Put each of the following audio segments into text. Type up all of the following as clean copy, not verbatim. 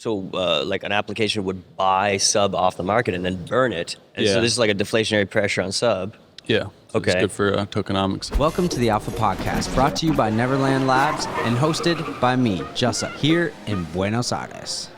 So like an application would buy sub off the market and then burn it. And Yeah. so this is like a deflationary pressure on sub. Yeah. So Okay. It's good for tokenomics. Welcome to the Alpha Podcast, brought to you by Neverland Labs and hosted by me, Jussa, here in Buenos Aires.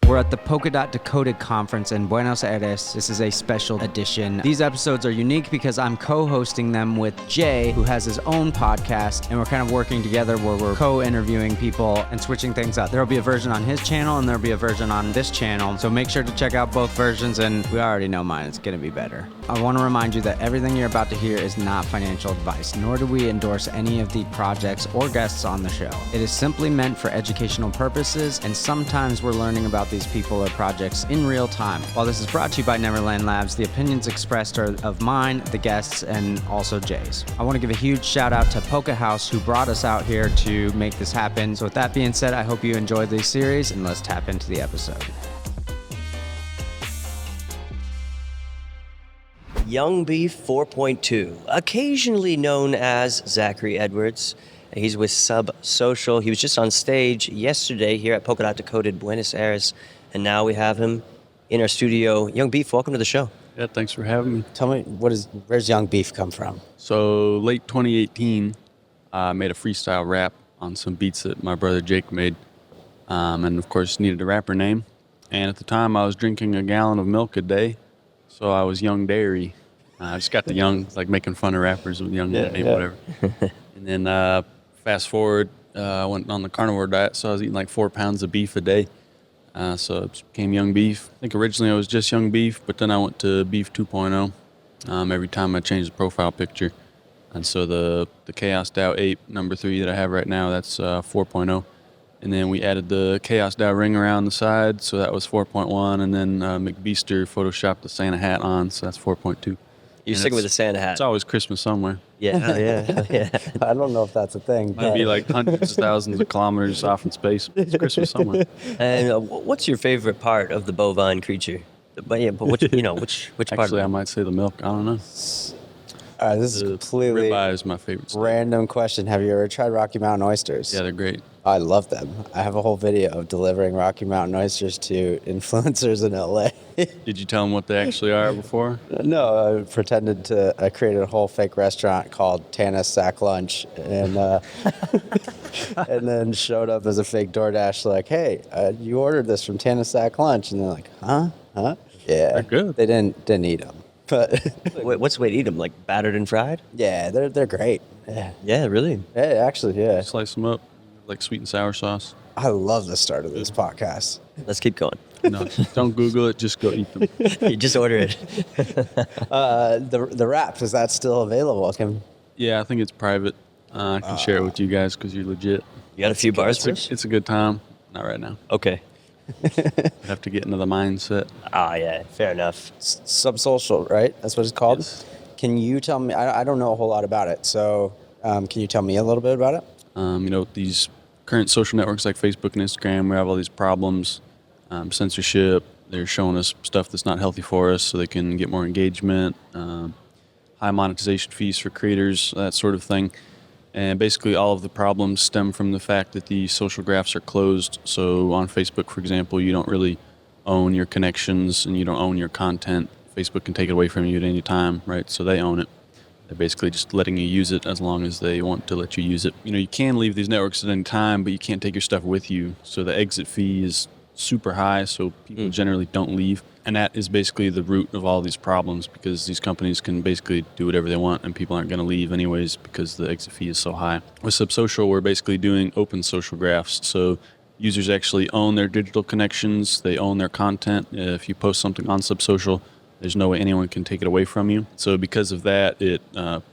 We're at the Polkadot Decoded Confrence in Buenos Aires. This is a special edition. These episodes are unique because I'm co-hosting them with Jay, who has his own podcast, and we're kind of working together where we're co-interviewing people and switching things up. There'll be a version on his channel and there'll be a version on this channel, so make sure to check out both versions, and we already know mine, it's gonna be better. I want to remind you that everything you're about to hear is not financial advice, nor do we endorse any of the projects or guests on the show. It is simply meant for educational purposes, and sometimes we're learning about these people or projects in real time. While this is brought to you by Neverland Labs, the opinions expressed are of mine, the guests, and also Jay's. I want to give a huge shout out to Polka House, who brought us out here to make this happen. So with that being said, I hope you enjoyed this series, and let's tap into the episode. Young Beef 4.2, occasionally known as Zachary Edwards. He's with Sub Social. He was just on stage yesterday here at Polkadot Decoded Buenos Aires, and now we have him in our studio. Young Beef, welcome to the show. Yeah, thanks for having me. Tell me, where's Young Beef come from? So late 2018, I made a freestyle rap on some beats that my brother Jake made, and of course needed a rapper name. And at the time, I was drinking a gallon of milk a day, so I was Young Dairy. I just got the young, like making fun of rappers with Young name, whatever. And then fast forward, I went on the carnivore diet, so I was eating like 4 pounds of beef a day. So it became Young Beef. I think originally I was just Young Beef, but then I went to Beef 2.0 every time I changed the profile picture. And so the Chaos DAO Ape number 3 that I have right now, that's 4.0. And then we added the Chaos DAO ring around the side, so that was 4.1. And then McBeaster photoshopped the Santa hat on, so that's 4.2. You're sticking with the Santa hat. It's always Christmas somewhere. Yeah. I don't know if that's a thing. Might be like hundreds of thousands of kilometers off in space. It's Christmas somewhere. And what's your favorite part of the bovine creature? But which part? Actually, I might say the milk. I don't know. All right, this is completely Ribeye is my favorite steak. random question. Have you ever tried Rocky Mountain oysters? Yeah, they're great. I love them. I have a whole video of delivering Rocky Mountain oysters to influencers in LA. Did you tell them what they actually are before? No, I created a whole fake restaurant called Tana's Sack Lunch, and and then showed up as a fake DoorDash like, hey, you ordered this from Tana's Sack Lunch, and they're like, huh? Yeah. They're good. They didn't eat them, but Wait, what's the way to eat them? Like battered and fried? yeah, they're great. Yeah. Yeah, really. Yeah, actually, yeah. Slice them up like sweet and sour sauce. I love the start of this podcast. Let's keep going. No, don't Google it. Just go eat them. You just order it. The wrap, is that still available? Yeah, I think it's private. I can share it with you guys because you're legit. You got a few bars for us? It's a good time. Not right now. Okay. I have to get into the mindset. Yeah, fair enough. Subsocial, right? That's what it's called? Yes. Can you tell me, I don't know a whole lot about it, so can you tell me a little bit about it? These current social networks like Facebook and Instagram, we have all these problems, censorship. They're showing us stuff that's not healthy for us so they can get more engagement, high monetization fees for creators, that sort of thing. And basically all of the problems stem from the fact that the social graphs are closed. So on Facebook, for example, you don't really own your connections and you don't own your content. Facebook can take it away from you at any time, right? So they own it. They're basically just letting you use it as long as they want to let you use it. You can leave these networks at any time, but you can't take your stuff with you. So the exit fee is super high, so people generally don't leave. And that is basically the root of all these problems, because these companies can basically do whatever they want and people aren't going to leave anyways because the exit fee is so high. With Subsocial, we're basically doing open social graphs. So users actually own their digital connections. They own their content. If you post something on Subsocial, there's no way anyone can take it away from you. So because of that, it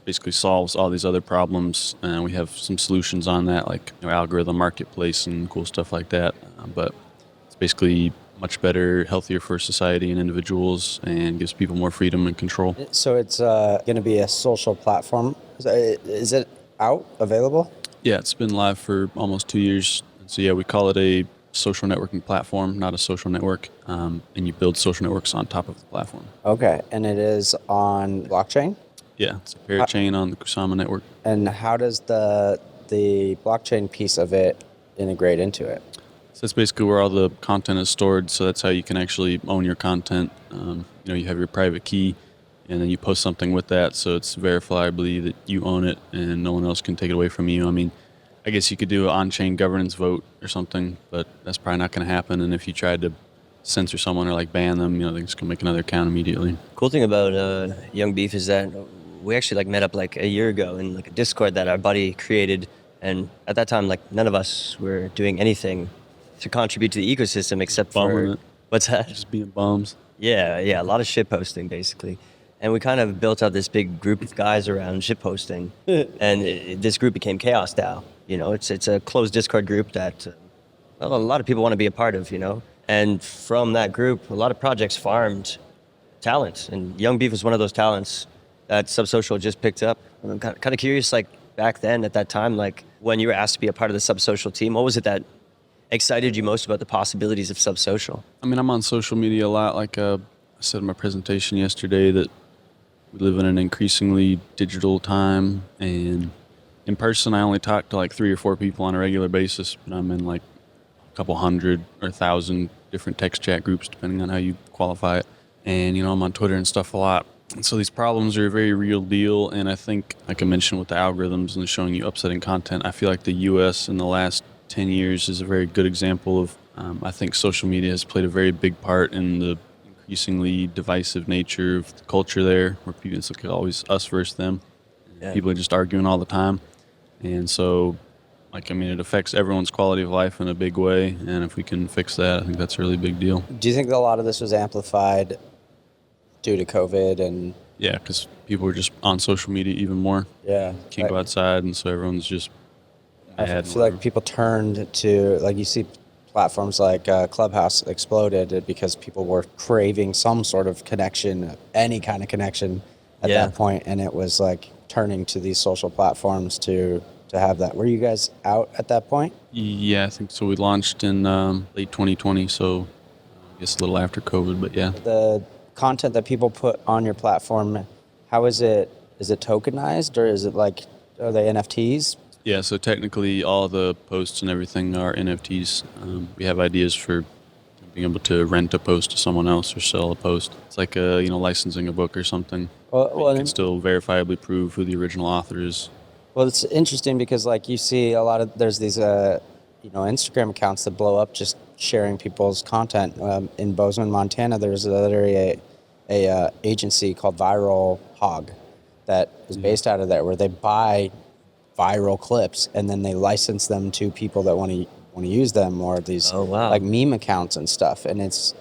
basically solves all these other problems. And we have some solutions on that, like algorithm marketplace and cool stuff like that. But it's basically much better, healthier for society and individuals, and gives people more freedom and control. So it's going to be a social platform. Is it available? Yeah, it's been live for almost 2 years. So yeah, we call it a social networking platform, not a social network. And you build social networks on top of the platform. Okay, and it is on blockchain? Yeah, it's a parachain on the Kusama network. And how does the the blockchain piece of it integrate into it? So that's basically where all the content is stored. So that's how you can actually own your content. You have your private key, and then you post something with that, so it's verifiably that you own it, and no one else can take it away from you. I mean, I guess you could do an on-chain governance vote or something, but that's probably not going to happen. And if you tried to censor someone or like ban them, they're just gonna make another account immediately. Cool thing about Young Beef is that we actually like met up like a year ago in like a Discord that our buddy created, and at that time like none of us were doing anything to contribute to the ecosystem except Bumming for it. What's that? Just being bums. Yeah, a lot of shit posting basically. And we kind of built out this big group of guys around shit posting. And this group became Chaos DAO. It's a closed Discord group that a lot of people want to be a part of, And from that group, a lot of projects farmed talent. And Young Beef was one of those talents that Subsocial just picked up. And I'm kind of curious, like back then at that time, like when you were asked to be a part of the Subsocial team, what was it that excited you most about the possibilities of Subsocial? I mean, I'm on social media a lot. Like I said in my presentation yesterday that we live in an increasingly digital time, and in person I only talk to like 3 or 4 people on a regular basis, but I'm in like a couple hundred or 1,000 different text chat groups depending on how you qualify it. And I'm on Twitter and stuff a lot. And so these problems are a very real deal, and I think, like I mentioned with the algorithms and showing you upsetting content, I feel like the US in the last 10 years is a very good example of, I think social media has played a very big part in the increasingly divisive nature of the culture there, where people, it's like always us versus them. Yeah. People are just arguing all the time. And so, it affects everyone's quality of life in a big way. And if we can fix that, I think that's a really big deal. Do you think that a lot of this was amplified due to COVID and... Yeah, because people were just on social media even more. Yeah. Can't go outside, and so everyone's just... I feel like people turned to, like you see platforms like Clubhouse exploded because people were craving some sort of connection, any kind of connection at that point, and it was like turning to these social platforms to have that. Were you guys out at that point? Yeah, I think so. We launched in late 2020, so I guess a little after COVID, but yeah. The content that people put on your platform, how is it? Is it tokenized, or is it like, are they NFTs? Yeah, so technically all the posts and everything are NFTs. We have ideas for being able to rent a post to someone else or sell a post. It's like licensing a book or something. Well, you can still verifiably prove who the original author is. Well, it's interesting because like you see there's these Instagram accounts that blow up just sharing people's content. In Bozeman, Montana, there's literally a agency called Viral Hog that is based out of there, where they buy viral clips and then they license them to people that want to use them, or these like meme accounts and stuff. And it's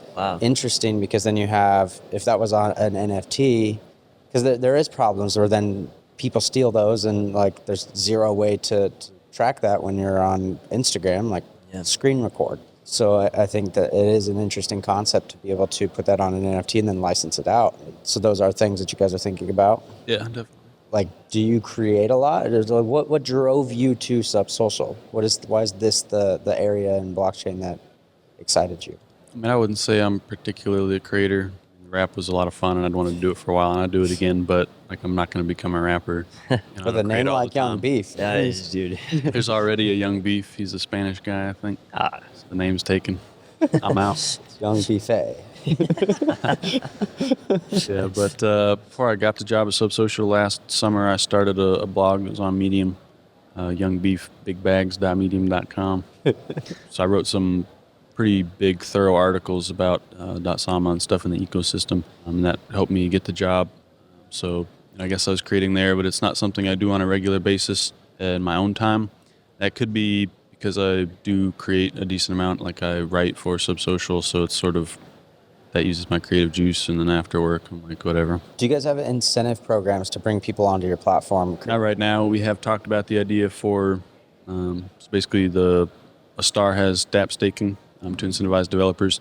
interesting because then you have, if that was on an NFT, because there is problems where then people steal those, and like there's zero way to track that when you're on Instagram, like screen record. So I think that it is an interesting concept to be able to put that on an NFT and then license it out. So those are things that you guys are thinking about? Yeah, definitely. Like, do you create a lot? Or what drove you to Subsocial? Why is this the area in blockchain that excited you? I mean, I wouldn't say I'm particularly a creator. Rap was a lot of fun, and I'd want to do it for a while, and I'd do it again. But like, I'm not going to become a rapper. With a name like Young Beef, dude. There's already a Young Beef. He's a Spanish guy, I think. So the name's taken. I'm out. It's Young Beef. Yeah, but before I got the job at Subsocial last summer, I started a blog that was on Medium, youngbeefbigbags.medium.com. So I wrote some pretty big, thorough articles about .sama and stuff in the ecosystem, and that helped me get the job. So I guess I was creating there, but it's not something I do on a regular basis in my own time. That could be because I do create a decent amount, like I write for Subsocial, so it's sort of, that uses my creative juice, and then after work, I'm like, whatever. Do you guys have incentive programs to bring people onto your platform? Not right now. We have talked about the idea for, so basically a star has DApp staking to incentivize developers,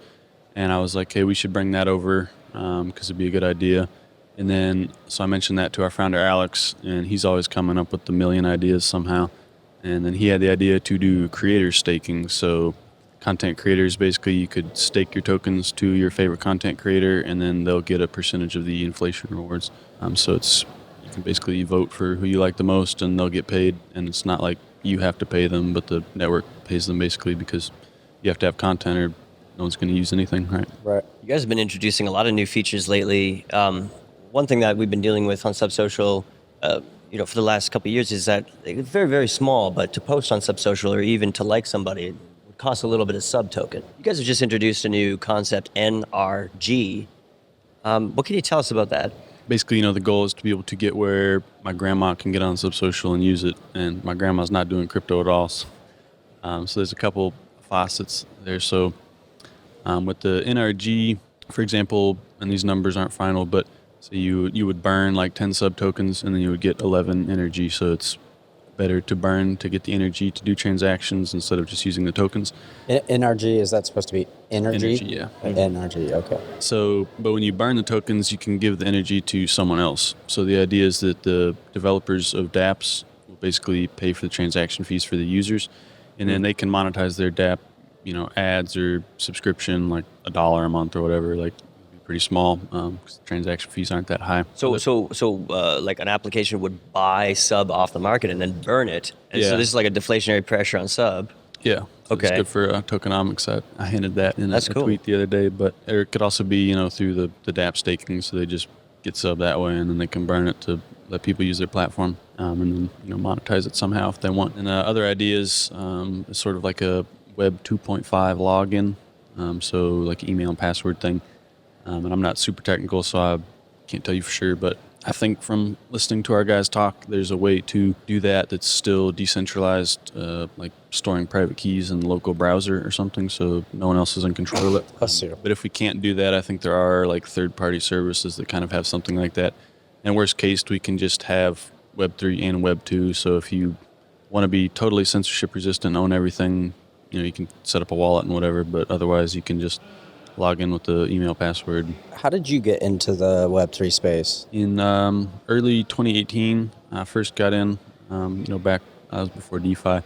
and I was like, hey, we should bring that over because it'd be a good idea. And then, so I mentioned that to our founder, Alex, and he's always coming up with a million ideas somehow. And then he had the idea to do creator staking. So content creators, basically, you could stake your tokens to your favorite content creator, and then they'll get a percentage of the inflation rewards. So you can basically vote for who you like the most, and they'll get paid. And it's not like you have to pay them, but the network pays them basically because you have to have content or no one's going to use anything, right? Right. You guys have been introducing a lot of new features lately. One thing that we've been dealing with on Subsocial, for the last couple of years is that it's very, very small, but to post on Subsocial or even to like somebody, it would cost a little bit of sub token. You guys have just introduced a new concept, NRG. What can you tell us about that? Basically, the goal is to be able to get where my grandma can get on Subsocial and use it, and my grandma's not doing crypto at all. So there's a couple facets there. So with the NRG, for example, and these numbers aren't final, but so you would burn like 10 sub tokens and then you would get 11 energy. So it's better to burn to get the energy to do transactions instead of just using the tokens. NRG, is that supposed to be energy? Energy, yeah. NRG, okay. So, but when you burn the tokens, you can give the energy to someone else. So the idea is that the developers of dApps will basically pay for the transaction fees for the users, and then they can monetize their dApp, ads or subscription, like $1 a month or whatever, like pretty small because transaction fees aren't that high. So like an application would buy sub off the market and then burn it. And so Yeah. this is like a deflationary pressure on sub. Yeah. So Okay. It's good for tokenomics. I hinted that in That's a cool. tweet the other day, but it could also be, through the dApp staking. So they just get sub that way and then they can burn it to let people use their platform and then, monetize it somehow if they want. And other ideas is sort of like a Web 2.5 login. So like email and password thing. And I'm not super technical, so I can't tell you for sure, but I think from listening to our guys talk, there's a way to do that that's still decentralized, like storing private keys in the local browser or something, so no one else is in control of it. But if we can't do that, I think there are like third-party services that kind of have something like that. And worst case, we can just have Web3 and Web2, so if you want to be totally censorship resistant, own everything, you can set up a wallet and whatever, but otherwise you can just log in with the email password. How did you get into the Web3 space? In early 2018, I first got in, back, I was before DeFi.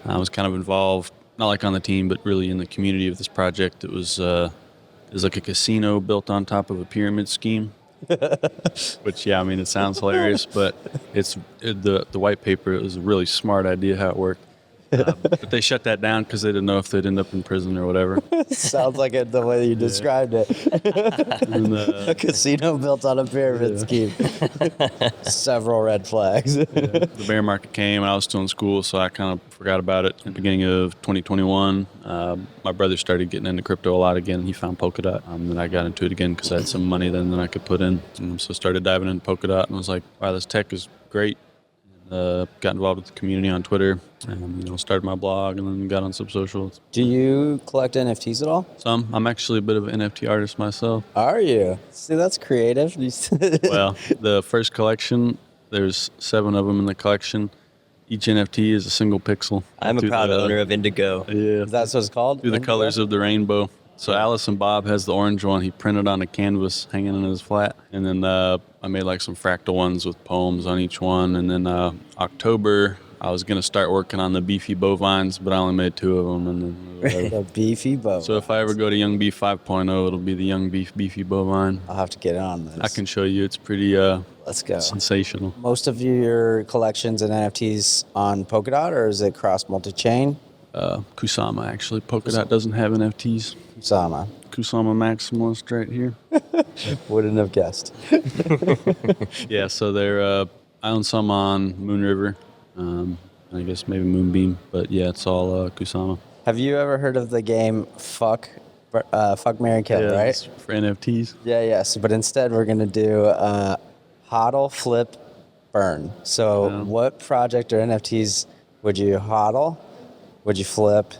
I was kind of involved, not like on the team, but really in the community of this project. It was like a casino built on top of a pyramid scheme, which, it sounds hilarious, but the white paper, it was a really smart idea how it worked. But they shut that down because they didn't know if they'd end up in prison or whatever. Sounds like it the way you described it. And, A casino built on a pyramid scheme. Several red flags. the bear market came and I was still in school, so I kind of forgot about it. At the beginning of 2021, my brother started getting into crypto a lot again, and he found Polkadot. Then I got into it again because I had some money then that I could put in. So started diving into Polkadot and was like, wow, this tech is great. Got involved with the community on Twitter and started my blog and then got on Subsocial. Do you collect NFTs at all? Some. I'm actually a bit of an NFT artist myself. Are you? See, that's creative. Well, the first collection, there's 7 of them in the collection. Each NFT is a single pixel. I'm a proud owner of Indigo. Yeah. That's what it's called? Through the colors of the rainbow. So Alice and Bob has the orange one. He printed on a canvas hanging in his flat. And then I made like some fractal ones with poems on each one. And then October, I was going to start working on the beefy bovines, but I only made 2 of them. And then, The beefy bow. so if I ever go to Young Beef 5.0, it'll be the Young Beef beefy bovine. I'll have to get on this. I can show you. It's pretty Let's go. sensational. Most of your collections and NFTs on Polkadot, or is it cross multi-chain? Kusama, actually. Polkadot doesn't have NFTs. Sama. Kusama Maximalist right here. Wouldn't have guessed. Yeah, so they're I own some on Moon River, I guess maybe Moonbeam, but yeah, it's all Kusama. Have you ever heard of the game Fuck, Marry, Kill, right? it's for NFTs. Yeah, yes. But instead, we're going to do hodl, flip, burn. So Yeah. what project or NFTs would you hodl? Would you flip?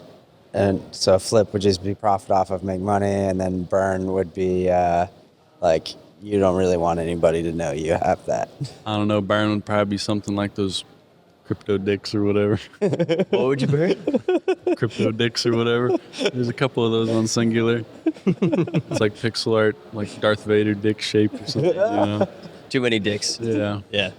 And so flip would just be profit off of, make money, and then burn would be like you don't really want anybody to know you have that. I don't know, Burn would probably be something like those crypto dicks or whatever. What would you burn? Crypto dicks or whatever. There's a couple of those on Singular. It's like pixel art, like Darth Vader dick shape or something, Too many dicks. Yeah. Yeah.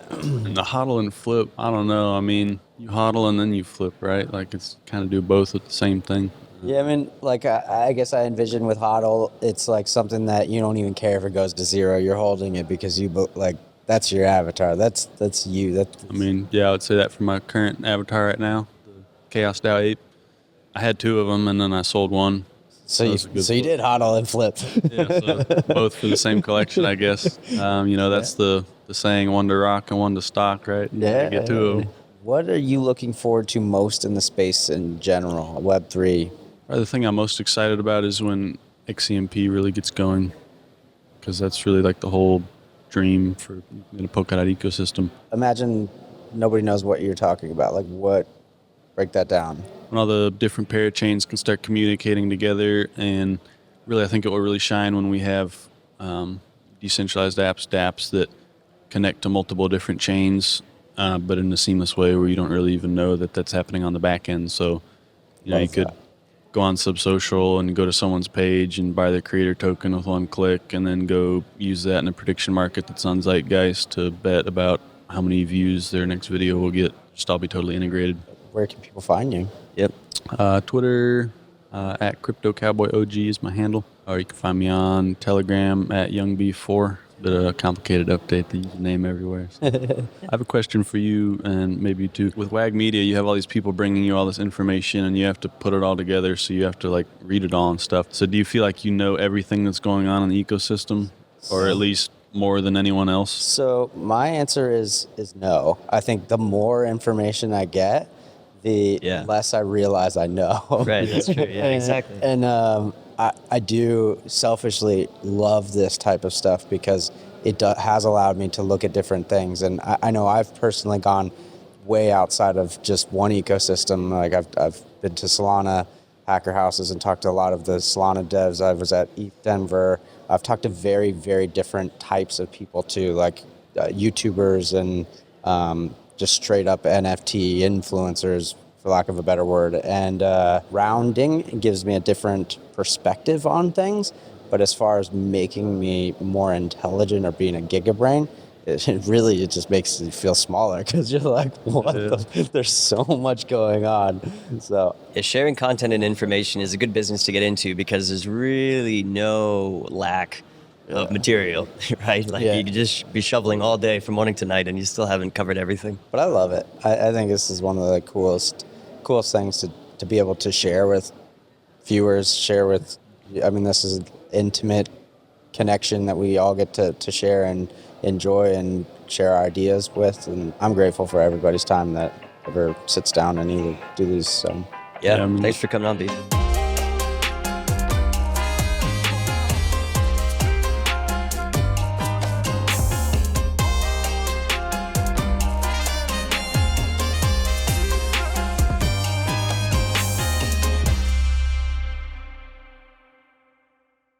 And the hodl and flip, I don't know. I mean, you hodl and then you flip, right? Like it's kind of do both with the same thing. Yeah, I mean, like I guess I envision with hodl, it's like something that you don't even care if it goes to zero. You're holding it because you like That's your avatar. That's you. I mean, yeah, I would say that for my current avatar right now, the Chaos DAO Ape. I had 2 of them, and then I sold one. So that you was a good so you flip. did hodl and flip. Yeah, so both for the same collection, I guess. That's the saying, one to rock and one to stock, right? You gotta get 2 of them. What are you looking forward to most in the space in general, Web3? Probably the thing I'm most excited about is when XCMP really gets going, because that's really like the whole dream for the Polkadot ecosystem. Imagine nobody knows what you're talking about. Like what? Break that down. When all the different parachains can start communicating together, and really I think it will really shine when we have decentralized apps, dApps that connect to multiple different chains, but in a seamless way where you don't really even know that that's happening on the back end. So, you could go on Subsocial and go to someone's page and buy their creator token with one click, and then go use that in a prediction market that's on Zeitgeist to bet about how many views their next video will get. Just all be totally integrated. Where can people find you? Yep. Twitter at CryptoCowboyOG is my handle. Or you can find me on Telegram at YoungB4. Bit of a complicated update, the username everywhere. So. I have a question for you, and maybe you too. With WAG Media, you have all these people bringing you all this information, and you have to put it all together, so you have to like read it all and stuff. So do you feel like you know everything that's going on in the ecosystem, or at least more than anyone else? So my answer is no. I think the more information I get, the less I realize I know. Right, that's true. Yeah, exactly. And I do selfishly love this type of stuff because it has allowed me to look at different things. And I know I've personally gone way outside of just one ecosystem. Like I've been to Solana hacker houses and talked to a lot of the Solana devs. I was at ETH Denver. I've talked to very, very different types of people too, like YouTubers and just straight up NFT influencers, for lack of a better word. And rounding gives me a different perspective on things. But as far as making me more intelligent or being a gigabrain, it just makes you feel smaller because you're like, there's so much going on. So Sharing content and information is a good business to get into because there's really no lack of material, right? Like you could just be shoveling all day from morning to night and you still haven't covered everything. But I love it. I think this is one of the coolest things to be able to share with viewers, this is an intimate connection that we all get to share and enjoy and share our ideas with. And I'm grateful for everybody's time that ever sits down and either do these. So. Yeah, thanks for coming on, Beef.